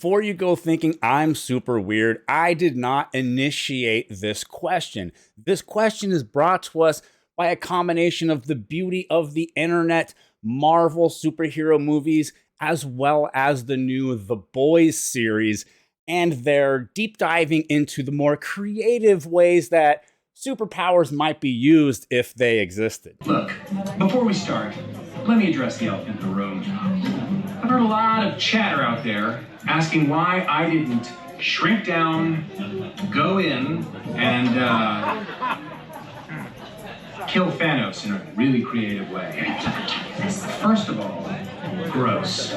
before you go thinking I'm super weird, I did not initiate this question. This question is brought to us by a combination of the beauty of the internet, Marvel superhero movies, as well as the new The Boys series, and they're deep diving into the more creative ways that superpowers might be used if they existed. Look, before we start, let me address the elephant in the room. I've heard a lot of chatter out there asking why I didn't shrink down, go in, and kill Thanos in a really creative way. First of all, gross.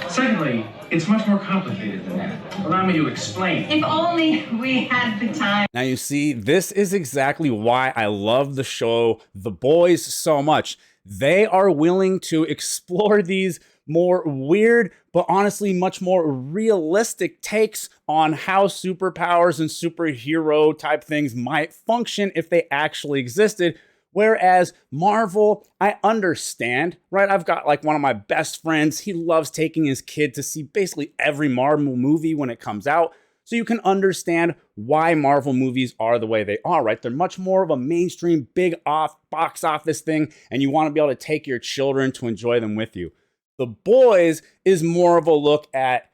Secondly, it's much more complicated than that. Allow me to explain. If only we had the time. Now you see, this is exactly why I love the show The Boys so much. They are willing to explore these more weird, but honestly much more realistic takes on how superpowers and superhero type things might function if they actually existed. Whereas Marvel, I understand, right? I've got like one of my best friends. He loves taking his kid to see basically every Marvel movie when it comes out. So you can understand why Marvel movies are the way they are, right? They're much more of a mainstream, big box office thing, and you want to be able to take your children to enjoy them with you. The Boys is more of a look at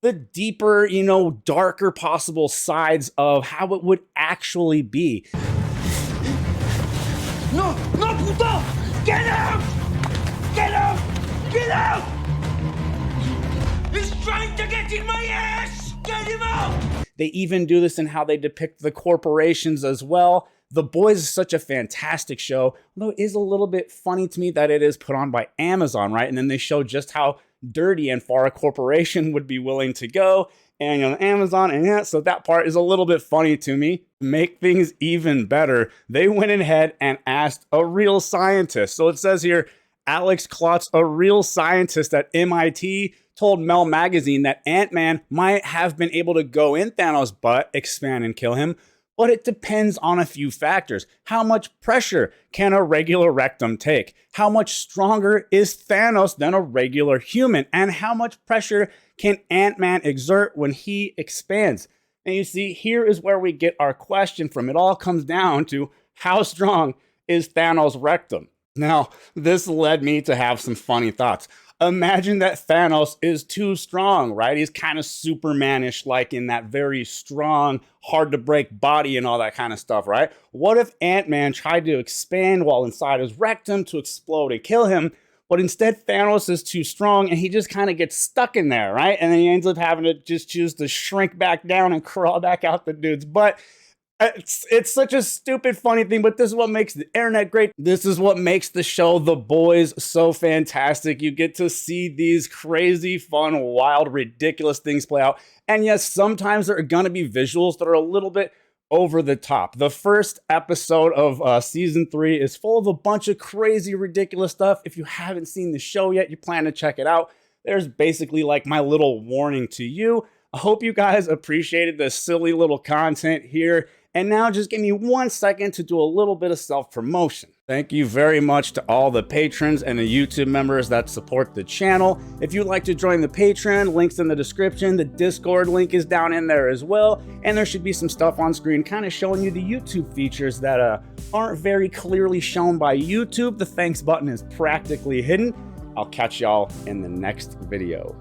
the deeper, darker possible sides of how it would actually be. No, puta! Get out! Get out! Get out! He's trying to get in my ass! Get him out! They even do this in how they depict the corporations as well. The Boys is such a fantastic show, although it is a little bit funny to me that it is put on by Amazon, right? And then they show just how dirty and far a corporation would be willing to go. And Amazon, and yeah, so that part is a little bit funny to me. To make things even better, they went ahead and asked a real scientist. So it says here, Alex Klotz, a real scientist at MIT, told Mel Magazine that AntMan might have been able to go in Thanos' butt, expand and kill him, but it depends on a few factors. How much pressure can a regular rectum take? How much stronger is Thanos than a regular human? And how much pressure can Ant-Man exert when he expands? And you see, here is where we get our question from. It all comes down to how strong is Thanos' rectum? Now, this led me to have some funny thoughts. Imagine that Thanos is too strong, right? He's kind of Superman-ish, like in that very strong, hard to break body and all that kind of stuff, right? What if Ant-Man tried to expand while inside his rectum to explode and kill him, but instead Thanos is too strong and he just kind of gets stuck in there, right? And then he ends up having to just choose to shrink back down and crawl back out the dude's butt. It's such a stupid, funny thing, but this is what makes the internet great. This is what makes the show The Boys so fantastic. You get to see these crazy, fun, wild, ridiculous things play out. And yes, sometimes there are going to be visuals that are a little bit over the top. The first episode of season 3 is full of a bunch of crazy, ridiculous stuff. If you haven't seen the show yet, you plan to check it out. There's basically like my little warning to you. I hope you guys appreciated the silly little content here. And now just give me 1 second to do a little bit of self-promotion. Thank you very much to all the patrons and the YouTube members that support the channel. If you'd like to join the Patreon, link's in the description. The Discord link is down in there as well. And there should be some stuff on screen kind of showing you the YouTube features that aren't very clearly shown by YouTube. The thanks button is practically hidden. I'll catch y'all in the next video.